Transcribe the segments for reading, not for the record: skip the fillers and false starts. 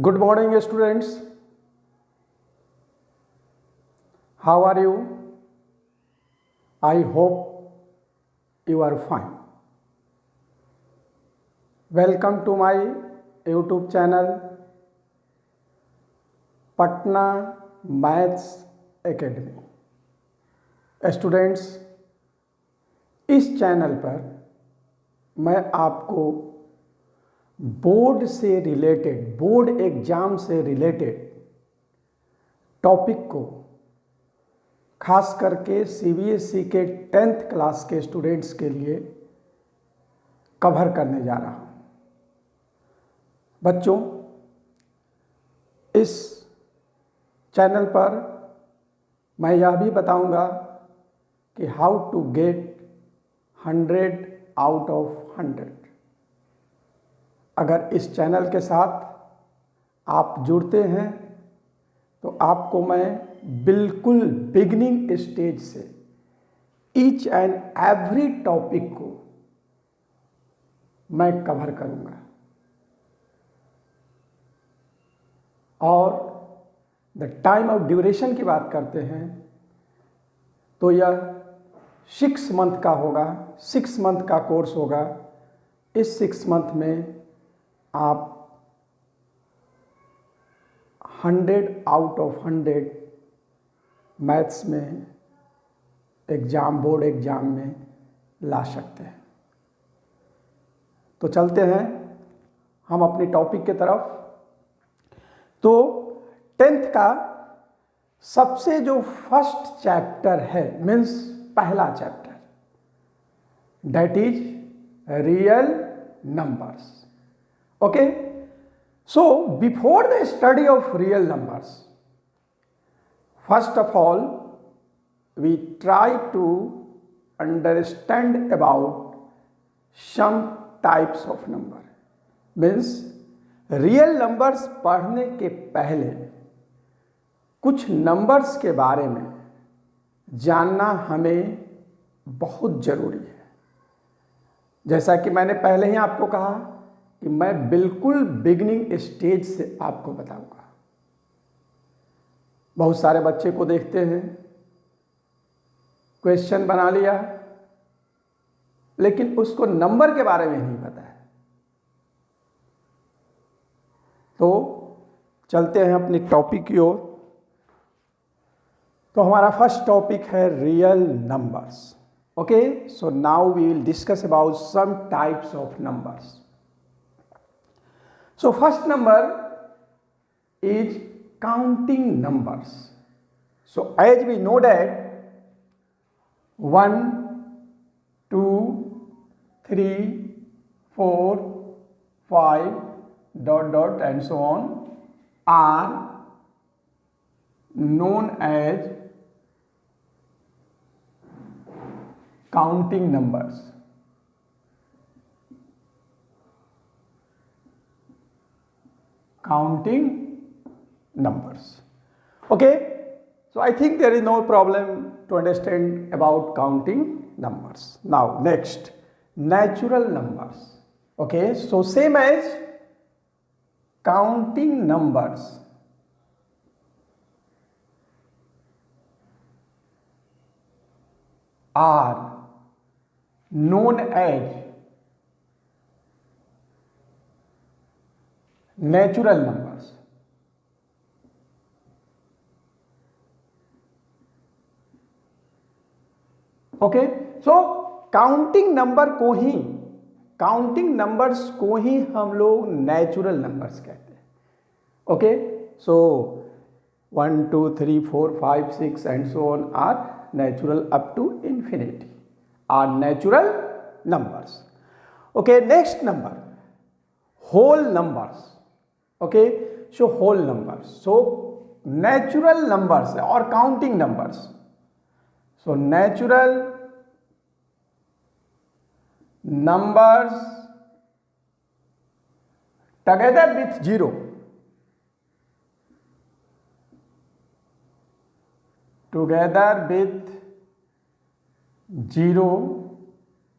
Good morning, students. How are you? I hope you are fine. Welcome to my YouTube channel, Patna Maths Academy. Students, इस channel पर मैं आपको board से related, board exam से related topic को खास करके सीबीएसई के 10th क्लास के स्टूडेंट्स के लिए कवर करने जा रहा हूँ। बच्चों, इस चैनल पर मैं यह भी बताऊंगा कि how to get 100 out of 100। अगर इस चैनल के साथ आप जुड़ते हैं तो आपको मैं बिल्कुल बिगिनिंग स्टेज से ईच एंड एवरी टॉपिक को मैं कवर करूंगा। और द टाइम ऑफ ड्यूरेशन की बात करते हैं तो यह 6 मंथ का होगा, 6 मंथ का कोर्स होगा। इस 6 मंथ में आप 100 आउट ऑफ 100 मैथ्स में एग्जाम, बोर्ड एग्जाम में ला सकते हैं। तो चलते हैं हम अपनी टॉपिक के तरफ। तो 10th का सबसे जो फर्स्ट चैप्टर है, मीन्स पहला chapter, that is real numbers. Okay, so before the study of real numbers, first of all, we try to understand about some types of number. Means real numbers पढ़ने के पहले कुछ numbers के बारे में जानना हमें बहुत ज़रूरी है। जैसा कि मैंने पहले ही आपको कहा कि मैं बिल्कुल बिगिनिंग स्टेज से आपको बताऊंगा। बहुत सारे बच्चे को देखते हैं, क्वेश्चन बना लिया लेकिन उसको नंबर के बारे में नहीं पता है। तो चलते हैं अपनी टॉपिक की ओर। तो हमारा फर्स्ट टॉपिक है real numbers. Okay, so now we will discuss about some types of numbers. So first number is counting numbers. So as we know that 1, 2, 3, 4, 5 dot dot and so on are known as counting numbers. Counting numbers. Okay, so I think there is no problem to understand about counting numbers. Now next, natural numbers. Okay, so same as counting numbers, are known as natural numbers. Okay, so counting numbers को ही हम लोग natural numbers कहते हैं। Okay, so 1, 2, 3, 4, 5, 6 and so on are natural up to infinity are natural numbers. Okay, next number, whole numbers. Okay, so whole numbers, so natural numbers or counting numbers. So natural numbers together with zero,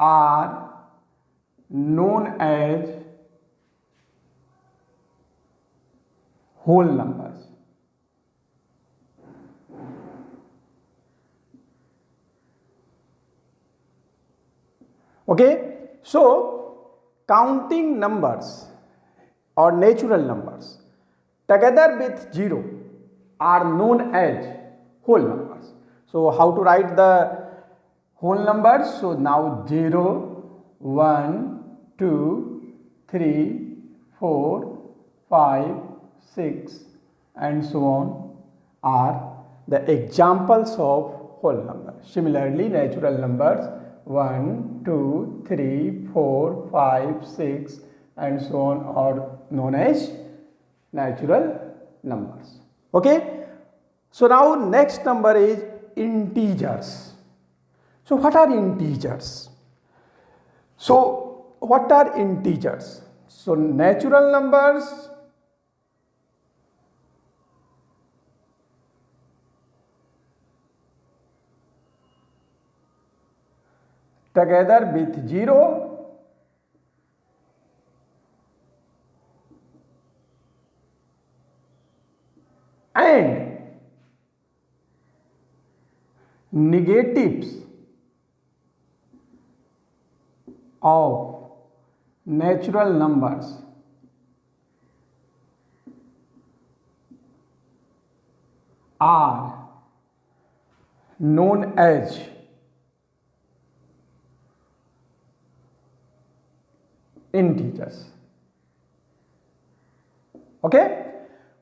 are known as whole numbers. Okay, so counting numbers or natural numbers together with 0 are known as whole numbers. So how to write the whole numbers? So now 0, 1, 2, 3, 4, 5, 6 and so on are the examples of whole numbers. Similarly, natural numbers 1, 2, 3, 4, 5, 6 and so on are known as natural numbers. Okay. So now next number is integers. So what are integers? So what are integers? So natural numbers together with 0 and negatives of natural numbers are known as integers. Okay.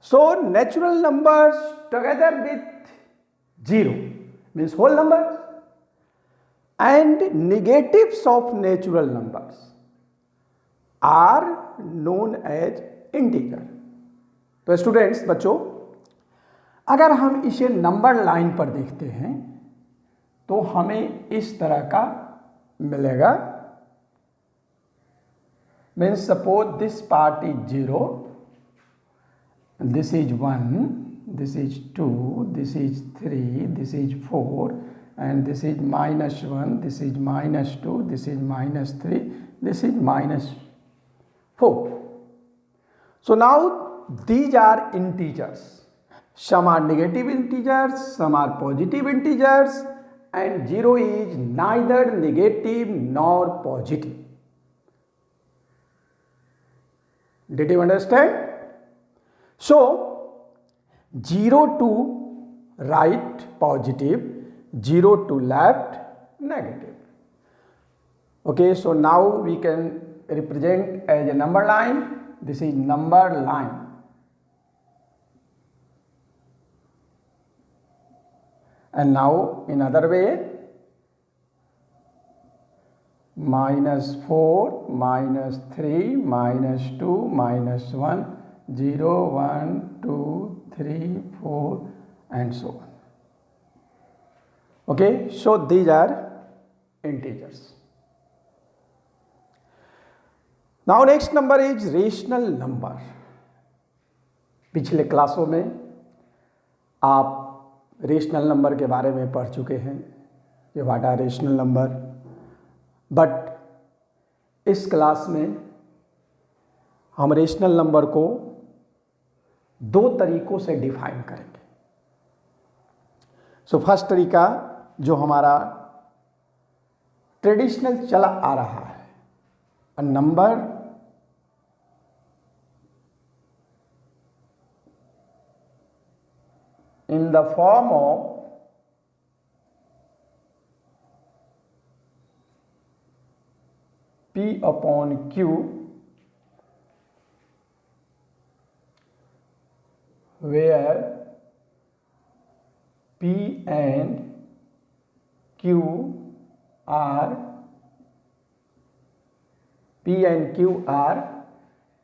So natural numbers together with 0 means whole numbers and negatives of natural numbers are known as integer. तो students, बच्चों, अगर हम इसे number line पर देखते हैं तो हमें इस तरह का मिलेगा. Means suppose this part is 0, this is 1, this is 2, this is 3, this is 4 and this is minus 1, this is minus 2, this is minus 3, this is minus 4. So now these are integers. Some are negative integers, some are positive integers and 0 is neither negative nor positive. Did you understand? So 0 to right positive, 0 to left negative. Okay, so now we can represent as a number line. This is number line. And now in other way, minus 4, minus 3, minus 2, minus 1, 0, 1, 2, 3, 4 and so on. Okay, so these are integers. Now next number is rational number. पिछले क्लासों में आप rational number के बारे में पढ़ चुके हैं कि what are rational number, but इस क्लास में हम रेशनल नंबर को दो तरीकों से डिफाइन करेंगे. सो फर्स्ट तरीका जो हमारा ट्रेडिशनल चला आ रहा है, a number in the form of P upon Q, where P and Q are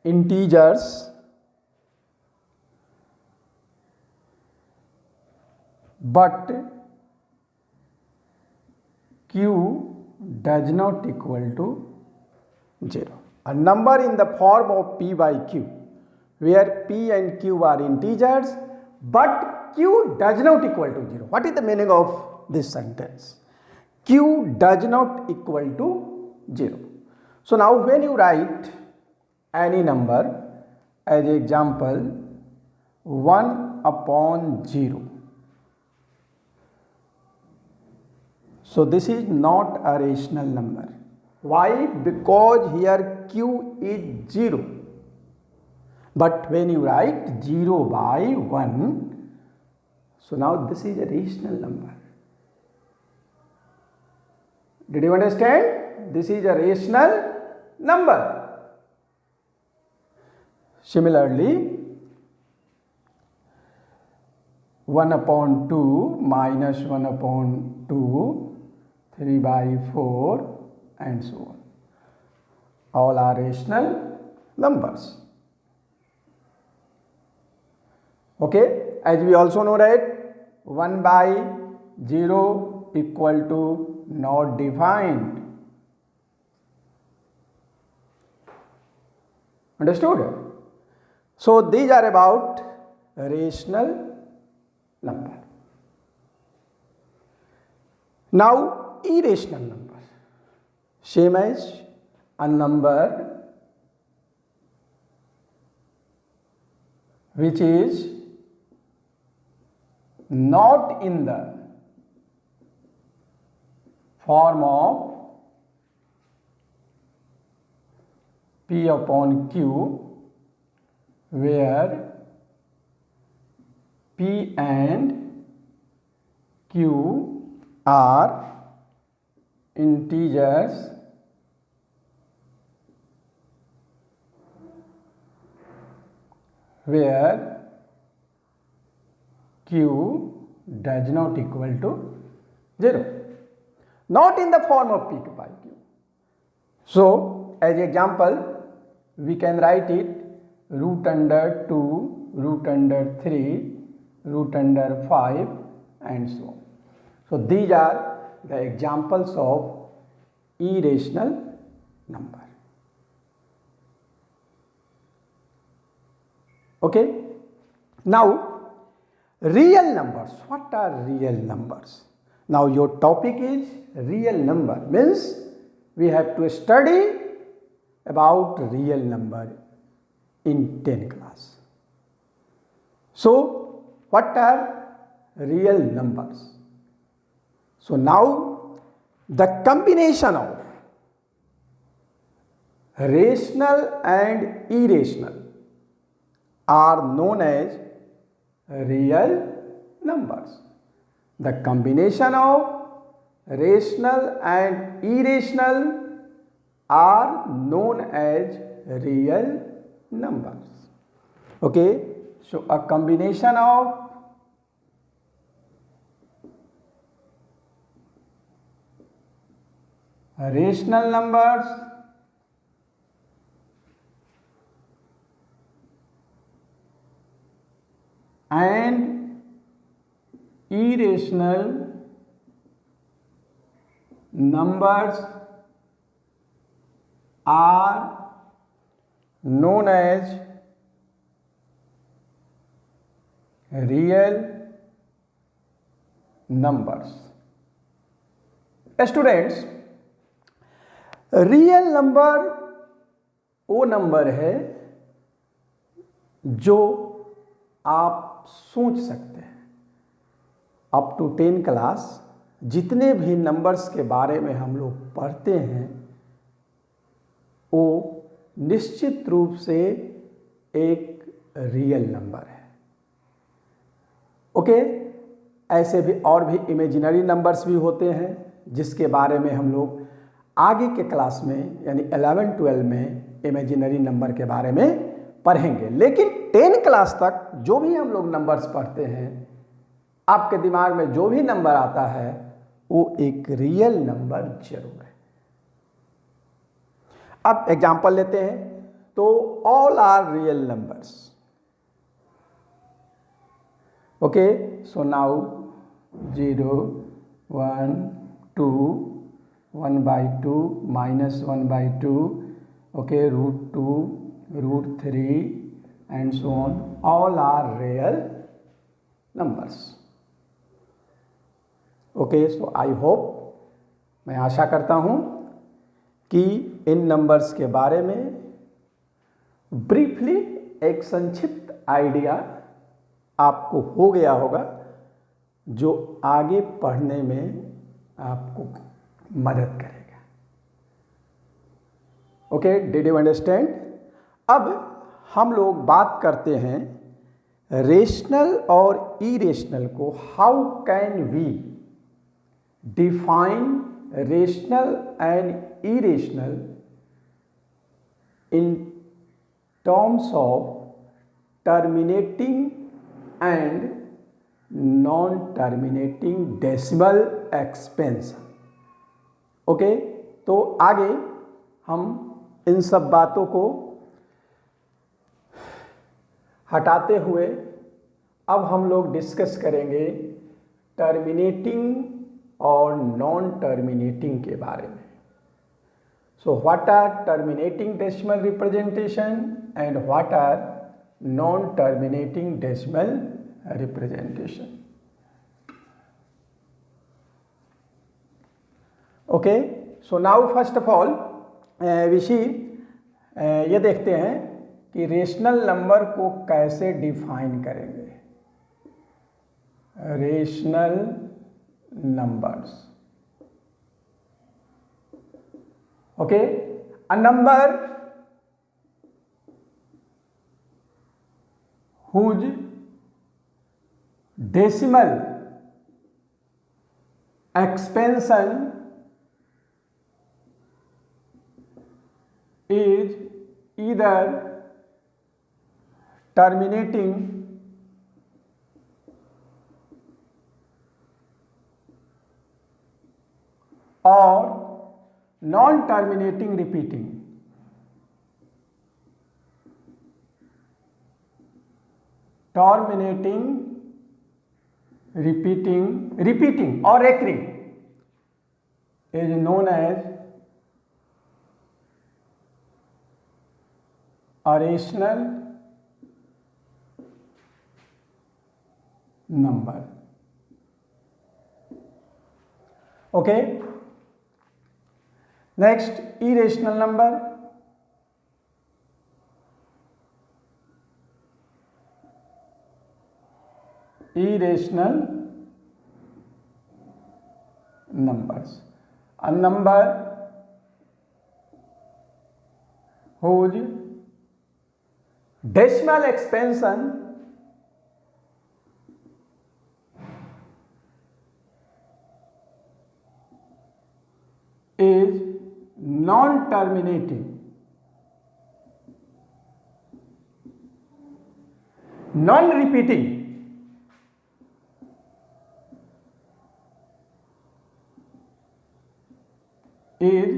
integers but Q does not equal to 0. A number in the form of P by Q, where P and Q are integers but Q does not equal to 0. What is the meaning of this sentence? Q does not equal to 0. So now when you write any number, as example 1/0. So this is not a rational number. Why? Because here q is 0. But when you write 0/1, so now this is a rational number. Did you understand? This is a rational number. Similarly, 1/2 minus 1/2, 3/4 and so on. All are rational numbers. Okay, as we also know that 1/0 equal to not defined. Understood? So these are about rational number. Now irrational number, same as a number which is not in the form of P/Q, where P and Q are integers where Q does not equal to 0, not in the form of P/Q. So as example, we can write it √2, √3, √5 and so on. So these are the examples of irrational number. Okay. Now real numbers. What are real numbers? Now your topic is real number, means we have to study about real number in 10th class. So what are real numbers? So now the combination of rational and irrational are known as real numbers. The combination of rational and irrational are known as real numbers. Okay, so a combination of rational numbers and irrational numbers are known as real numbers. Students, real number वो number है जो आप सोच सकते हैं। Up to 10 class जितने भी numbers के बारे में हम लोग पढ़ते हैं वो निश्चित रूप से एक रियल नंबर है। ओके, ऐसे भी और भी इमेजिनरी नंबर्स भी होते हैं जिसके बारे में हम लोग आगे के क्लास में यानी 11-12 में इमेजिनरी नंबर के बारे में पढ़ेंगे। लेकिन 10 क्लास तक जो भी हम लोग नंबर्स पढ़ते हैं, आपके दिमाग में जो भी नंबर आता है वो एक रियल नंबर जरूर है। अब एग्जांपल लेते हैं, तो all are real numbers. Okay, so now 0, 1, 2, 1/2 minus 1/2, okay, √2, √3 and so on, all are real numbers. Okay, so I hope, मैं आशा करता हूँ कि इन नंबर्स के बारे में ब्रीफली एक संक्षिप्त आइडिया आपको हो गया होगा, जो आगे पढ़ने में आपको मदद करेगा। Okay, did you understand? अब हम लोग बात करते हैं रेशनल और इरेशनल को। How can we define rational and irrational in terms of terminating and non terminating decimal expansion. Okay, तो आगे हम इन सब बातों को हटाते हुए अब हम लोग डिस्कस करेंगे टर्मिनेटिंग और नॉन टर्मिनेटिंग के बारे में। So what are terminating decimal representation and what are non terminating decimal representation. Okay, so now first of all ये देखते हैं कि रेशनल नंबर को कैसे डिफाइन करेंगे। Rational numbers. Okay, a number whose decimal expansion is either terminating or non-terminating repeating. Terminating, repeating or recurring is known as a rational number. Okay, next, irrational number. Irrational numbers, a number whose decimal expansion is non-terminating, non-repeating, is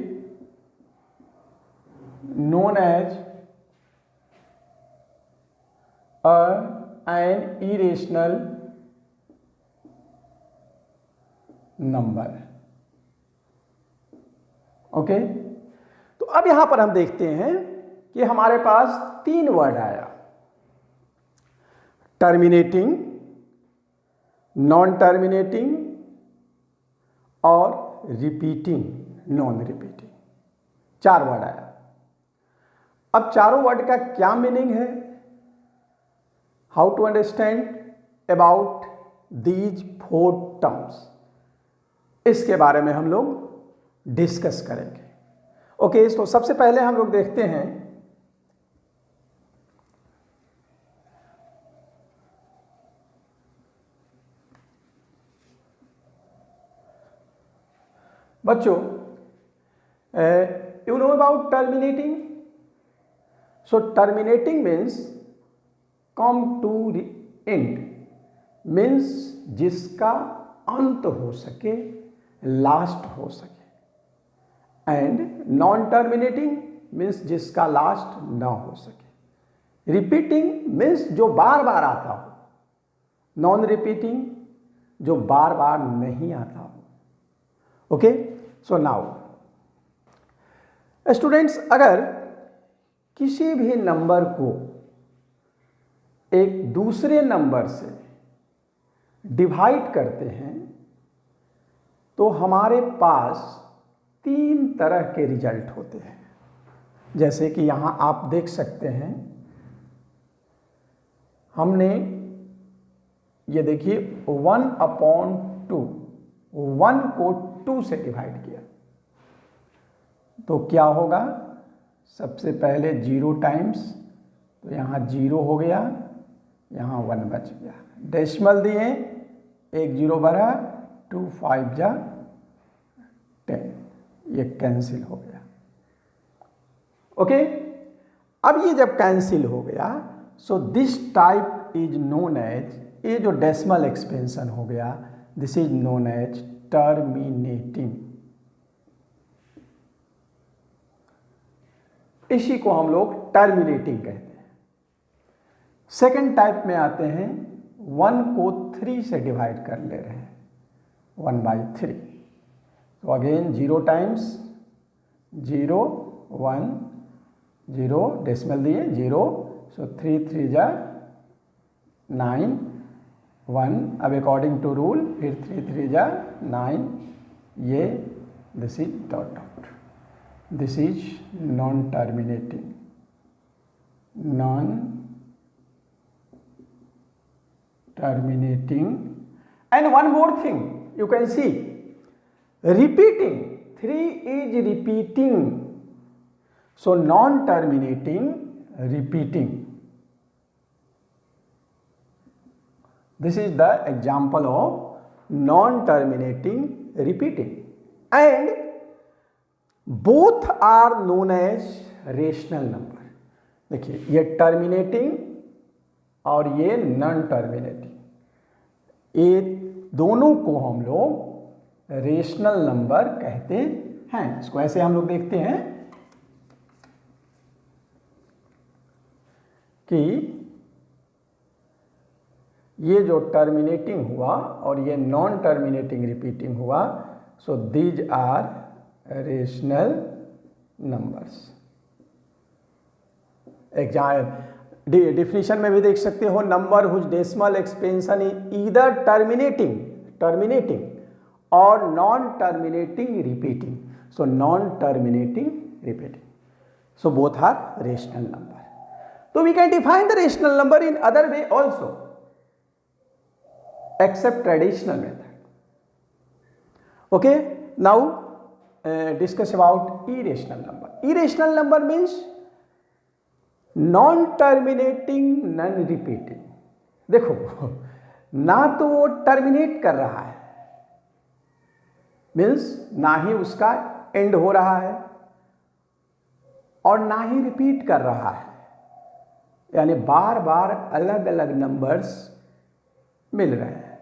known as an irrational number. Okay, तो अब यहां पर हम देखते हैं कि हमारे पास तीन वर्ड आया, टर्मिनेटिंग, नॉन टर्मिनेटिंग और रिपीटिंग, नॉन रिपीटिंग, चार वर्ड आया। अब चारों वर्ड का क्या मीनिंग है, how to understand about these four terms, इसके बारे में हम लोग डिस्कस करेंगे। ओके, तो सबसे पहले हम लोग देखते हैं बच्चों, you know about terminating. So terminating means come to end, means जिसका अंत हो सके, लास्ट हो सके। एंड नॉन टर्मिनेटिंग मीन्स जिसका लास्ट ना हो सके। रिपीटिंग मीन्स जो बार बार आता हो, नॉन रिपीटिंग जो बार बार नहीं आता हो। ओके, सो नाउ स्टूडेंट्स, अगर किसी भी नंबर को एक दूसरे नंबर से डिवाइड करते हैं तो हमारे पास तीन तरह के रिजल्ट होते हैं। जैसे कि यहाँ आप देख सकते हैं, हमने ये देखिए 1/2, 1 को 2 से डिवाइड किया तो क्या होगा, सबसे पहले 0 टाइम्स, तो यहाँ 0 हो गया, यहाँ 1 बच गया, डेसिमल दिए, एक 0 बढ़ा, 2 5 जा 10, ये कैंसिल हो गया। ओके, अब ये जब कैंसिल हो गया, so this type is known as, ये जो डेसिमल एक्सपेंशन हो गया, this is known as terminating. इसी को हम लोग टर्मिनेटिंग कहते हैं। सेकेंड टाइप में आते हैं, 1 को 3 से डिवाइड कर ले रहे हैं, 1/3, तो अगेन 0 टाइम्स, 0 1 0, डेसिमल दिए 0, सो 3 3 जा 9, 1, अब अकॉर्डिंग टू रूल फिर 3 3 जा 9, ये this is dot dot, this is non terminating, non terminating. And one more thing you can see, repeating, 3 is repeating, so non terminating, repeating. This is the example of non terminating, repeating, and both are known as rational number. देखिए ये terminating और ये non terminating, ये दोनों को हम लोग rational number कहते हैं। इसको ऐसे हम लोग देखते हैं कि ये जो टर्मिनेटिंग हुआ और ये नॉन टर्मिनेटिंग रिपीटिंग हुआ, so these are rational numbers. Definition में भी देख सकते हो, number whose decimal expansion is either terminating or non terminating repeating, so non terminating repeating, so both are rational number. तो we can define the rational number in other way also except traditional method. Okay, now discuss about irrational number. Irrational number means non terminating, non repeating. देखो ना तो वो terminate कर रहा है, means ना ही उसका एंड हो रहा है, और ना ही रिपीट कर रहा है, यानी बार बार अलग अलग नंबर्स मिल रहे हैं।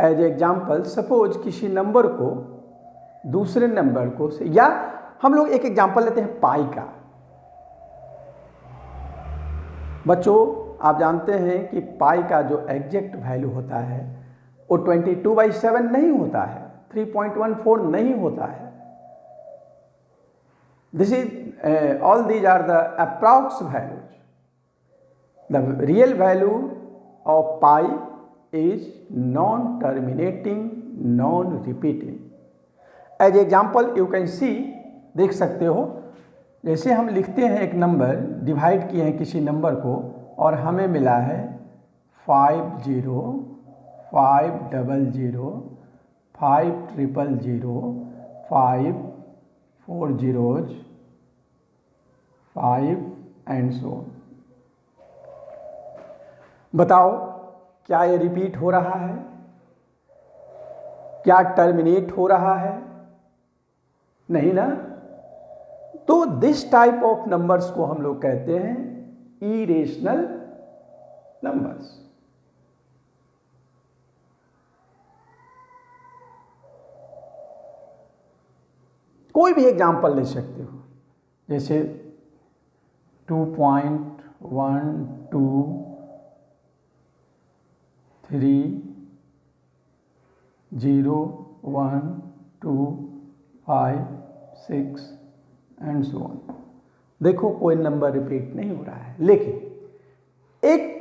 एज एग्जाम्पल, सपोज किसी नंबर को दूसरे नंबर को से, या हम लोग एक एग्जाम्पल लेते हैं पाई का। बच्चों आप जानते हैं कि पाई का जो एग्जैक्ट वैल्यू होता है वो 22/7 नहीं होता है, 3.14 नहीं होता है। This is all these are the approx values. The real value of pi is non terminating, non repeating. As example you can see, देख सकते हो, जैसे हम लिखते हैं एक नंबर, डिवाइड किए हैं किसी नंबर को और हमें मिला है 50 500 5000 5 4 zeros 5 एंड सो ऑन। बताओ क्या ये रिपीट हो रहा है? क्या टर्मिनेट हो रहा है? नहीं ना। तो दिस टाइप ऑफ नंबर्स को हम लोग कहते हैं इरेशनल नंबर्स। कोई भी एग्जाम्पल ले सकते हो, जैसे 2.1230125 एंड सो ऑन। देखो कोई नंबर रिपीट नहीं हो रहा है, लेकिन एक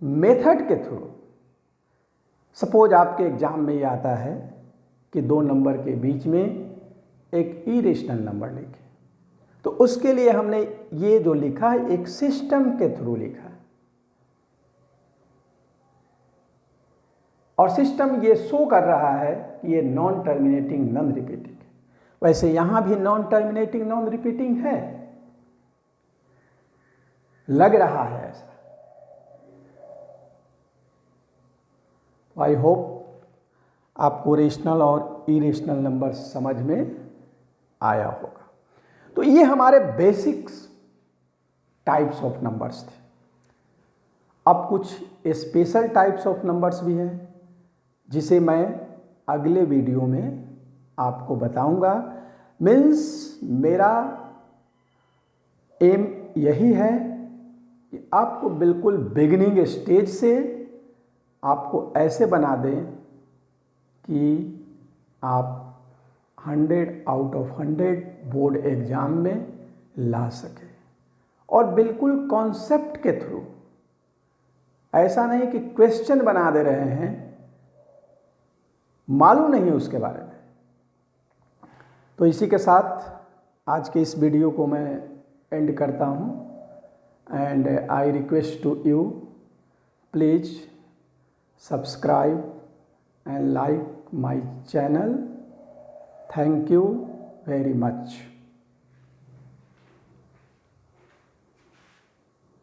मेथड के थ्रू, सपोज आपके एग्जाम में ये आता है कि दो नंबर के बीच में एक इरेशनल नंबर लिखे, तो उसके लिए हमने ये जो लिखा है एक सिस्टम के थ्रू लिखा है। और सिस्टम ये शो कर रहा है कि ये नॉन टर्मिनेटिंग नॉन रिपीटिंग है। वैसे यहां भी नॉन टर्मिनेटिंग नॉन रिपीटिंग है, लग रहा है ऐसा। आई होप आपको रेशनल और इरेशनल नंबर समझ में आया होगा। तो ये हमारे बेसिक्स टाइप्स ऑफ नंबर्स थे। अब कुछ स्पेशल टाइप्स ऑफ नंबर्स भी हैं जिसे मैं अगले वीडियो में आपको बताऊंगा। मीन्स मेरा एम यही है कि आपको बिल्कुल बिगिनिंग स्टेज से आपको ऐसे बना दें कि आप 100 आउट ऑफ 100 बोर्ड एग्जाम में ला सके, और बिल्कुल कॉन्सेप्ट के थ्रू, ऐसा नहीं कि क्वेश्चन बना दे रहे हैं, मालूम नहीं उसके बारे में। तो इसी के साथ आज के इस वीडियो को मैं एंड करता हूँ। And I request to you, please subscribe and like my channel. Thank you very much.